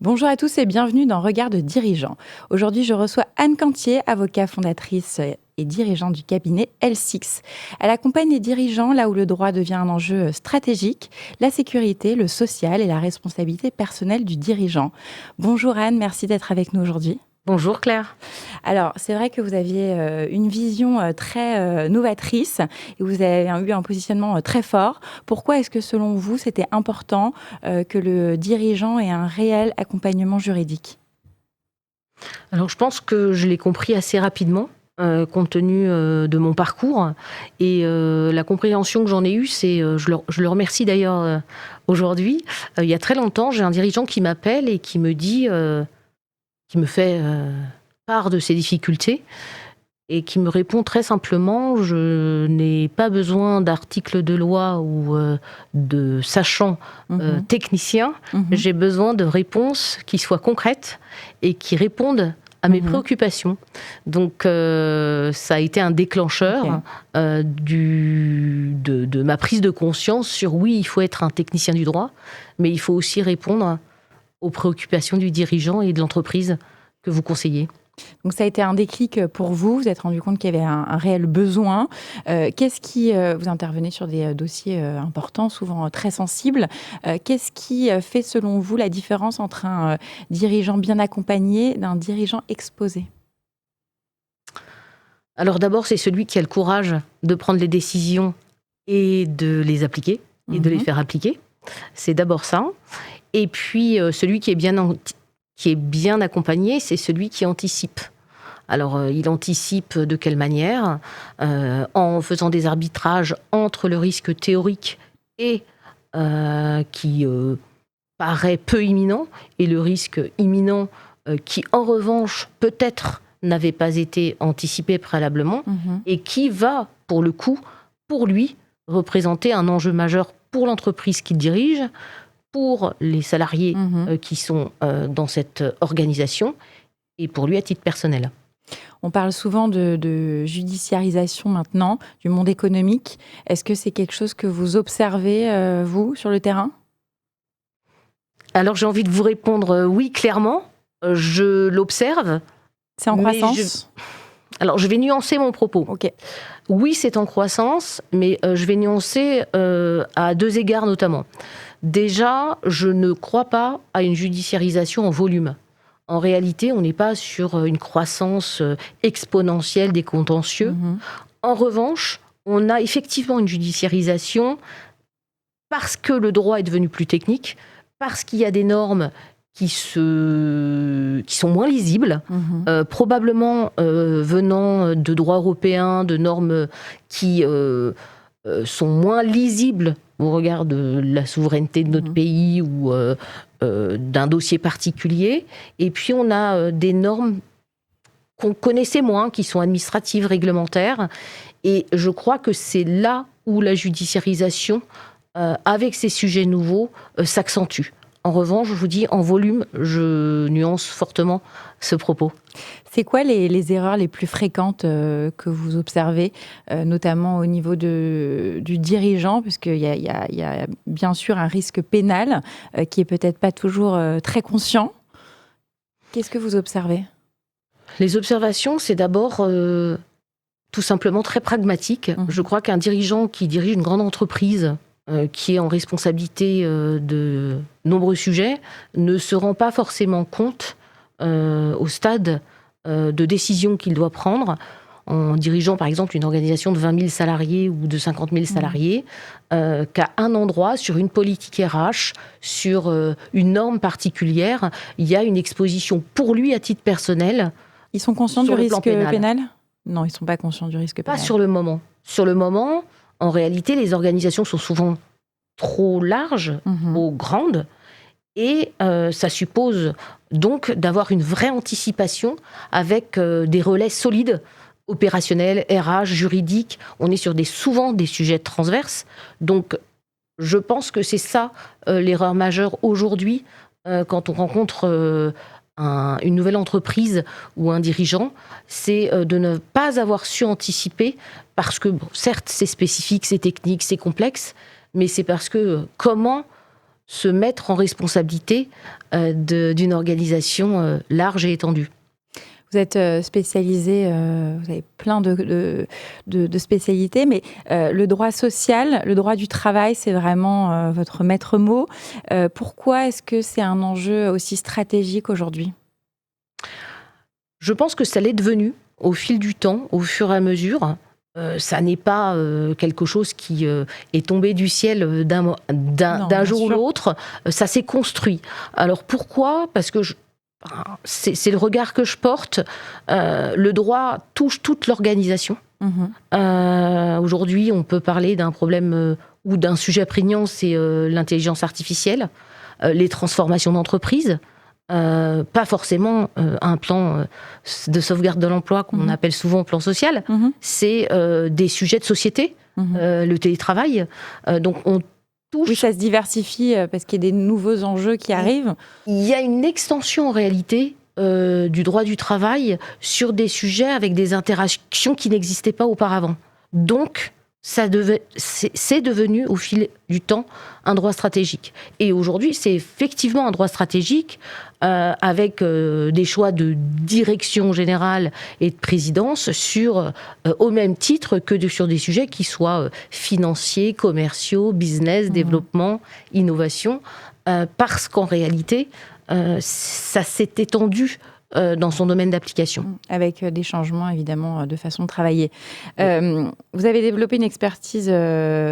Bonjour à tous et bienvenue dans Regard de dirigeant. Aujourd'hui, je reçois Anne Cantier, avocat fondatrice et dirigeante du cabinet L6. Elle accompagne les dirigeants là où le droit devient un enjeu stratégique, la sécurité, le social et la responsabilité personnelle du dirigeant. Bonjour Anne, merci d'être avec nous aujourd'hui. Bonjour Claire. Alors, c'est vrai que vous aviez une vision très novatrice et vous avez eu un positionnement très fort. Pourquoi est-ce que, selon vous, c'était important que le dirigeant ait un réel accompagnement juridique ? Alors, je pense que je l'ai compris assez rapidement, compte tenu de mon parcours. Et la compréhension que j'en ai eue, c'est, je le remercie d'ailleurs aujourd'hui, il y a très longtemps, j'ai un dirigeant qui m'appelle et qui me dit... qui me fait part de ses difficultés et qui me répond très simplement: je n'ai pas besoin d'articles de loi ou de sachants techniciens, j'ai besoin de réponses qui soient concrètes et qui répondent à mes préoccupations. Donc ça a été un déclencheur de ma prise de conscience sur oui, il faut être un technicien du droit, mais il faut aussi répondre aux préoccupations du dirigeant et de l'entreprise que vous conseillez. Donc ça a été un déclic pour vous, vous êtes rendu compte qu'il y avait un réel besoin. Qu'est-ce qui, vous intervenez sur des dossiers importants, souvent très sensibles. Qu'est-ce qui fait selon vous la différence entre un dirigeant bien accompagné d'un dirigeant exposé ? Alors d'abord, c'est celui qui a le courage de prendre les décisions et de les appliquer, et de les faire appliquer. C'est d'abord ça. Et puis, celui qui est bien accompagné, c'est celui qui anticipe. Alors, il anticipe de quelle manière ? En faisant des arbitrages entre le risque théorique et qui paraît peu imminent, et le risque imminent qui, en revanche, peut-être n'avait pas été anticipé préalablement, et qui va, pour le coup, pour lui, représenter un enjeu majeur pour l'entreprise qu'il dirige, pour les salariés qui sont dans cette organisation, et pour lui à titre personnel. On parle souvent de judiciarisation maintenant du monde économique. Est-ce que c'est quelque chose que vous observez, vous, sur le terrain ? Alors j'ai envie de vous répondre oui, clairement. Je l'observe. C'est en croissance ? Alors je vais nuancer mon propos. Okay. Oui, c'est en croissance, mais je vais nuancer à deux égards notamment. Déjà, je ne crois pas à une judiciarisation en volume. En réalité, on n'est pas sur une croissance exponentielle des contentieux. En revanche, on a effectivement une judiciarisation parce que le droit est devenu plus technique, parce qu'il y a des normes qui sont moins lisibles, probablement venant de droit européen, de normes qui sont moins lisibles au regard de la souveraineté de notre pays ou d'un dossier particulier. Et puis on a des normes qu'on connaissait moins, qui sont administratives, réglementaires. Et je crois que c'est là où la judiciarisation, avec ces sujets nouveaux, s'accentue. En revanche, je vous dis, en volume, je nuance fortement ce propos. C'est quoi les erreurs les plus fréquentes que vous observez, notamment au niveau du dirigeant, puisqu'il y a bien sûr un risque pénal qui est peut-être pas toujours très conscient. Qu'est-ce que vous observez ? Les observations, c'est d'abord tout simplement très pragmatique. Je crois qu'un dirigeant qui dirige une grande entreprise, qui est en responsabilité de nombreux sujets, ne se rend pas forcément compte au stade de décision qu'il doit prendre, en dirigeant par exemple une organisation de 20 000 salariés ou de 50 000 salariés, qu'à un endroit, sur une politique RH, sur une norme particulière, il y a une exposition pour lui à titre personnel. Ils sont conscients du risque pénal ? Non, ils ne sont pas conscients du risque pénal. Pas sur le moment. Sur le moment, en réalité, les organisations sont souvent trop larges, trop grandes, et ça suppose donc d'avoir une vraie anticipation avec des relais solides, opérationnels, RH, juridiques. On est souvent des sujets transverses. Donc, je pense que c'est ça l'erreur majeure aujourd'hui quand on rencontre une nouvelle entreprise ou un dirigeant, c'est de ne pas avoir su anticiper, parce que, certes, c'est spécifique, c'est technique, c'est complexe, mais c'est parce que comment se mettre en responsabilité d'une organisation large et étendue. Vous êtes spécialisé, vous avez plein de spécialités, mais le droit social, le droit du travail, c'est vraiment votre maître mot. Pourquoi est-ce que c'est un enjeu aussi stratégique aujourd'hui ? Je pense que ça l'est devenu au fil du temps, au fur et à mesure. Ça n'est pas quelque chose qui est tombé du ciel d'un jour ou l'autre. Ça s'est construit. Alors pourquoi ? Parce que c'est le regard que je porte. Le droit touche toute l'organisation. Aujourd'hui, on peut parler d'un problème ou d'un sujet prégnant, c'est l'intelligence artificielle, les transformations d'entreprise. Pas forcément un plan de sauvegarde de l'emploi qu'on appelle souvent plan social. C'est des sujets de société, le télétravail. Donc on touche... Oui, ça se diversifie parce qu'il y a des nouveaux enjeux qui arrivent. Il y a une extension en réalité du droit du travail sur des sujets avec des interactions qui n'existaient pas auparavant. Donc, c'est devenu au fil du temps un droit stratégique. Et aujourd'hui, c'est effectivement un droit stratégique avec des choix de direction générale et de présidence au même titre que sur des sujets qui soient financiers, commerciaux, business, développement, innovation, parce qu'en réalité, ça s'est étendu dans son domaine d'application. Avec des changements, évidemment, de façon de travailler. Vous avez développé une expertise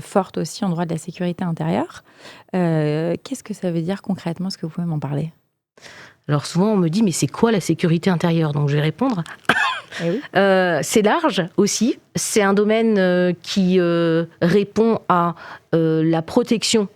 forte aussi en droit de la sécurité intérieure. Qu'est-ce que ça veut dire concrètement ? Est-ce que vous pouvez m'en parler ? Alors souvent, on me dit, mais c'est quoi la sécurité intérieure ? Donc je vais répondre. Oui. C'est large aussi. C'est un domaine qui répond à la protection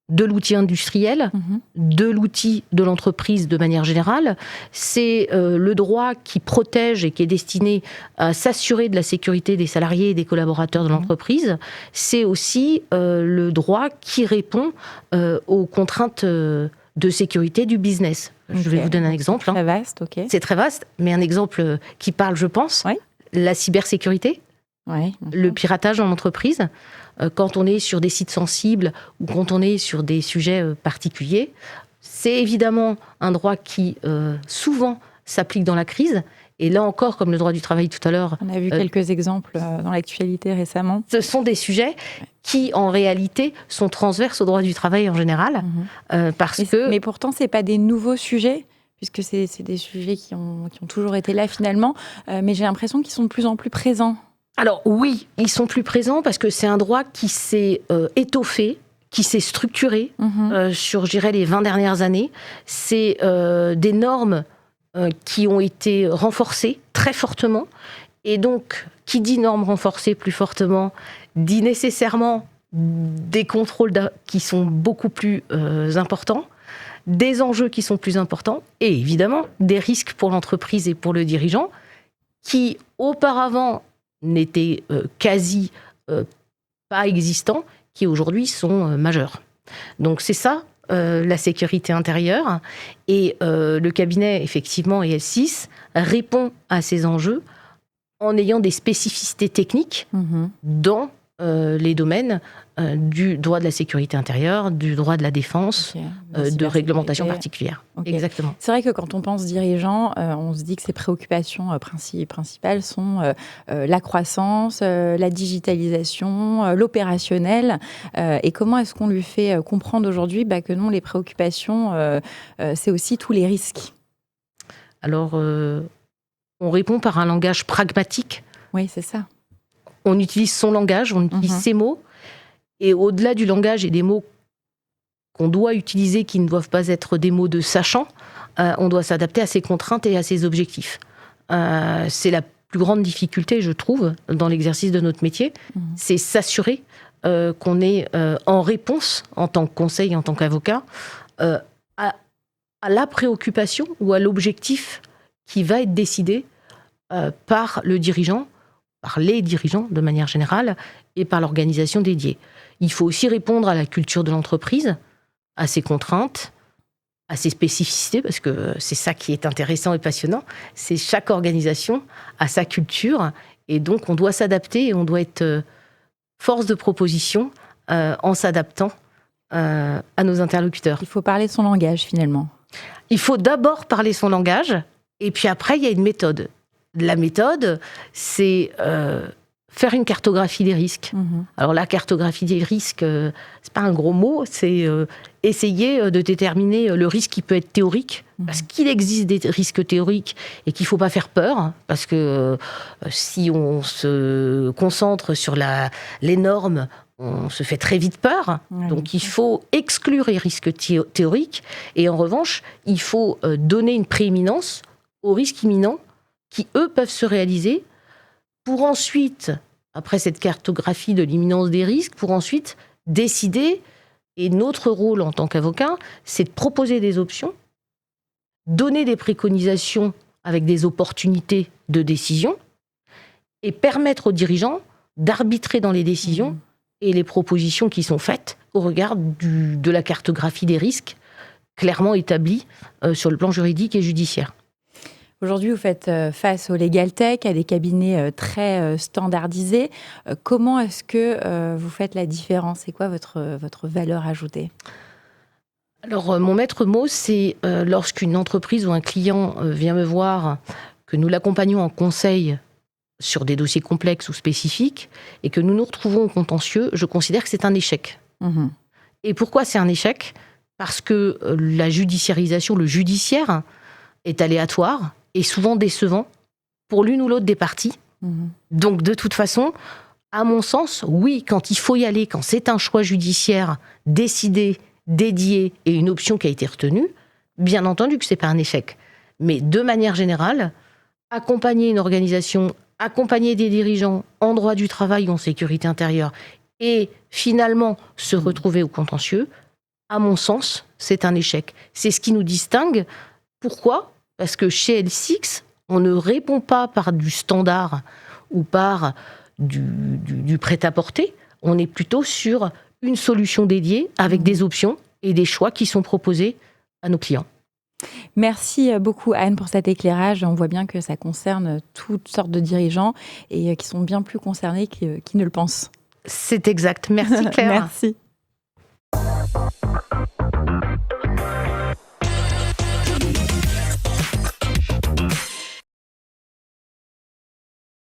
de l'outil industriel, de l'outil de l'entreprise de manière générale. C'est le droit qui protège et qui est destiné à s'assurer de la sécurité des salariés et des collaborateurs de l'entreprise. C'est aussi le droit qui répond aux contraintes de sécurité du business. Je vais vous donner un exemple. C'est très vaste, ok. C'est très vaste, mais un exemple qui parle, je pense. Oui. La cybersécurité, le piratage en entreprise. Quand on est sur des sites sensibles ou quand on est sur des sujets particuliers, c'est évidemment un droit qui souvent s'applique dans la crise. Et là encore, comme le droit du travail tout à l'heure... On a vu quelques exemples dans l'actualité récemment. Ce sont des sujets qui, en réalité, sont transverses au droit du travail en général. Mais pourtant, ce n'est pas des nouveaux sujets, puisque c'est des sujets qui ont toujours été là finalement. Mais j'ai l'impression qu'ils sont de plus en plus présents. Alors oui, ils sont plus présents parce que c'est un droit qui s'est étoffé, qui s'est structuré sur, je dirais, les 20 dernières années. C'est des normes qui ont été renforcées très fortement. Et donc, qui dit normes renforcées plus fortement, dit nécessairement des contrôles qui sont beaucoup plus importants, des enjeux qui sont plus importants, et évidemment, des risques pour l'entreprise et pour le dirigeant, qui auparavant n'étaient quasi pas existants, qui aujourd'hui sont majeurs. Donc c'est ça, la sécurité intérieure. Et le cabinet, effectivement, et L6, répond à ces enjeux en ayant des spécificités techniques dans les domaines du droit de la sécurité intérieure, du droit de la défense, de réglementation particulière. Exactement. C'est vrai que quand on pense dirigeant, on se dit que ses préoccupations principales sont la croissance, la digitalisation, l'opérationnel. Et comment est-ce qu'on lui fait comprendre aujourd'hui que non, les préoccupations, c'est aussi tous les risques ? Alors, on répond par un langage pragmatique. Oui, c'est ça. On utilise son langage, on utilise ses mots. Et au-delà du langage et des mots qu'on doit utiliser, qui ne doivent pas être des mots de sachant, on doit s'adapter à ses contraintes et à ses objectifs. C'est la plus grande difficulté, je trouve, dans l'exercice de notre métier. C'est s'assurer qu'on est en réponse, en tant que conseil, en tant qu'avocat, à la préoccupation ou à l'objectif qui va être décidé par le dirigeant, par les dirigeants de manière générale, et par l'organisation dédiée. Il faut aussi répondre à la culture de l'entreprise, à ses contraintes, a ses spécificités, parce que c'est ça qui est intéressant et passionnant. C'est chaque organisation a sa culture, et donc on doit s'adapter et on doit être force de proposition en s'adaptant à nos interlocuteurs. Il faut parler son langage, finalement. Il faut d'abord parler son langage, et puis après, il y a une méthode. La méthode, c'est faire une cartographie des risques. Alors la cartographie des risques, c'est pas un gros mot, c'est essayer de déterminer le risque qui peut être théorique, parce qu'il existe des risques théoriques et qu'il faut pas faire peur, parce que si on se concentre sur les normes, on se fait très vite peur. Donc il faut exclure les risques théoriques, et en revanche, il faut donner une prééminence aux risques imminents qui, eux, peuvent se réaliser, pour ensuite, après cette cartographie de l'imminence des risques, pour ensuite décider. Et notre rôle en tant qu'avocat, c'est de proposer des options, donner des préconisations avec des opportunités de décision, et permettre aux dirigeants d'arbitrer dans les décisions et les propositions qui sont faites au regard de la cartographie des risques clairement établie sur le plan juridique et judiciaire. Aujourd'hui, vous faites face au legal tech, à des cabinets très standardisés. Comment est-ce que vous faites la différence? C'est quoi votre valeur ajoutée? Alors, mon maître mot, c'est lorsqu'une entreprise ou un client vient me voir, que nous l'accompagnons en conseil sur des dossiers complexes ou spécifiques, et que nous nous retrouvons au contentieux, je considère que c'est un échec. Et pourquoi c'est un échec? Parce que la judiciarisation, le judiciaire, est aléatoire et souvent décevant pour l'une ou l'autre des parties. Donc, de toute façon, à mon sens, oui, quand il faut y aller, quand c'est un choix judiciaire décidé, dédié et une option qui a été retenue, bien entendu que c'est pas un échec. Mais de manière générale, accompagner une organisation, accompagner des dirigeants en droit du travail ou en sécurité intérieure, et finalement se retrouver au contentieux, à mon sens, c'est un échec. C'est ce qui nous distingue. Pourquoi ? Parce que chez L6, on ne répond pas par du standard ou par du prêt-à-porter. On est plutôt sur une solution dédiée avec des options et des choix qui sont proposés à nos clients. Merci beaucoup Anne pour cet éclairage. On voit bien que ça concerne toutes sortes de dirigeants et qui sont bien plus concernés qui ne le pensent. C'est exact. Merci Claire. Merci.